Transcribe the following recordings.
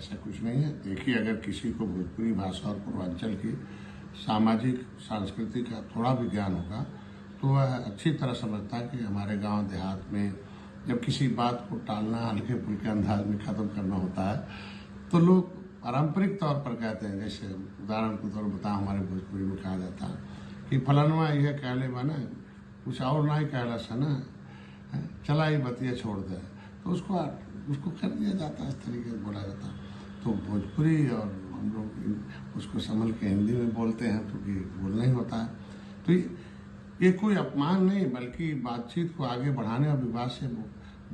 ऐसा कुछ नहीं है। देखिए, अगर किसी को भोजपुरी भाषा और पूर्वांचल की सामाजिक सांस्कृतिक का थोड़ा भी ज्ञान होगा तो वह अच्छी तरह समझता है कि हमारे गांव देहात में जब किसी बात को टालना, हल्के फुल्के अंदाज में ख़त्म करना होता है तो लोग पारंपरिक तौर पर कहते हैं। जैसे उदाहरण के तौर पर बताऊँ, हमारे भोजपुरी में कहा जाता है कि फलानवा यह कहले बना कुछ और ना ही कहला सना, चला ही बतिया छोड़ दे, तो उसको कर दिया जाता है, इस तरीके से बोला जाता है। तो भोजपुरी और हम लोग उसको संभल के हिंदी में बोलते हैं तो कि बोलना ही होता है। तो ये कोई अपमान नहीं, बल्कि बातचीत को आगे बढ़ाने और विवाद से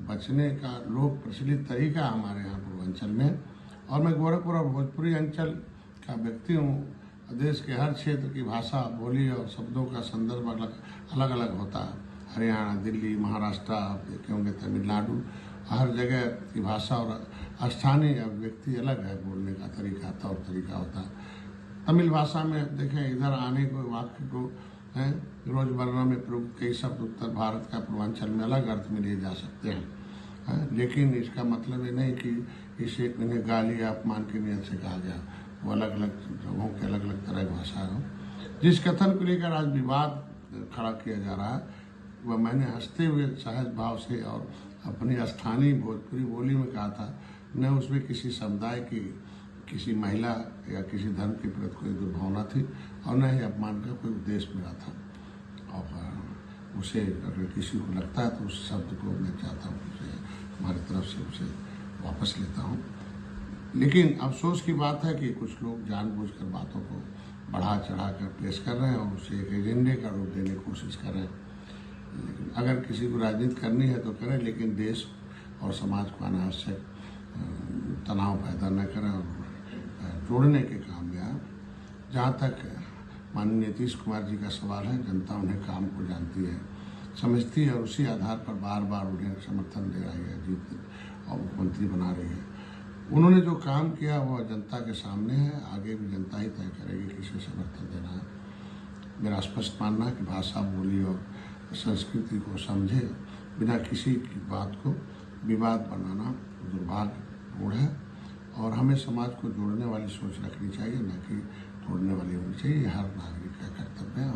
बचने का लोक प्रचलित तरीका हमारे यहाँ पूर्वांचल में। और मैं गोरखपुर और भोजपुरी अंचल का व्यक्ति हूँ। देश के हर क्षेत्र की भाषा, बोली और शब्दों का संदर्भ अलग अलग होता है। हरियाणा, दिल्ली, महाराष्ट्र, आप देखे होंगे तमिलनाडु, हर जगह की भाषा और स्थानीय अभिव्यक्ति अलग है, बोलने का तरीका, तौर तरीका होता है। तमिल भाषा में देखें, इधर आने को वाक्य को है रोजमर्रा में प्रयुक्त कई शब्द उत्तर भारत का पूर्वांचल में अलग अर्थ में लिए जा सकते हैं, लेकिन इसका मतलब ये नहीं कि इसे इन्हें गाली या अपमान की नियत से कहा गया। वो अलग अलग जगहों के अलग अलग तरह की भाषा है। जिस कथन को लेकर आज विवाद खड़ा किया जा रहा है वह मैंने हंसते हुए सहज भाव से और अपनी स्थानीय भोजपुरी बोली में कहा था। न उसमें किसी समुदाय की, किसी महिला या किसी धर्म के प्रति कोई दुर्भावना थी और न ही अपमान का कोई उद्देश्य मेरा था। और उसे अगर किसी को लगता है तो उस शब्द को मैं चाहता हूँ उसे हमारी तरफ से उसे वापस लेता हूँ। लेकिन अफसोस की बात है कि कुछ लोग जानबूझकर बातों को बढ़ा चढ़ा कर पेश कर रहे हैं और उसे एक एजेंडे का रूप देने की कोशिश कर रहे हैं। लेकिन अगर किसी को राजनीति करनी है तो करें, लेकिन देश और समाज को अनावश्यक तनाव पैदा न करें और जोड़ने के काम में आए। जहाँ तक माननीय नीतीश कुमार जी का सवाल है, जनता उन्हें काम को जानती है, समझती है और उसी आधार पर बार बार उन्हें समर्थन दे रही है, जीत और मुख्यमंत्री बना रही है। उन्होंने जो काम किया वह जनता के सामने है, आगे भी जनता ही तय करेगी किसे समर्थन देना है। मेरा स्पष्ट मानना है कि भाषा, बोली और संस्कृति को समझे बिना किसी की बात को विवाद बनाना दुर्भाग्यपूर्ण है और हमें समाज को जोड़ने वाली सोच रखनी चाहिए, न कि तोड़ने वाली होनी चाहिए। हर नागरिक का कर्तव्य है।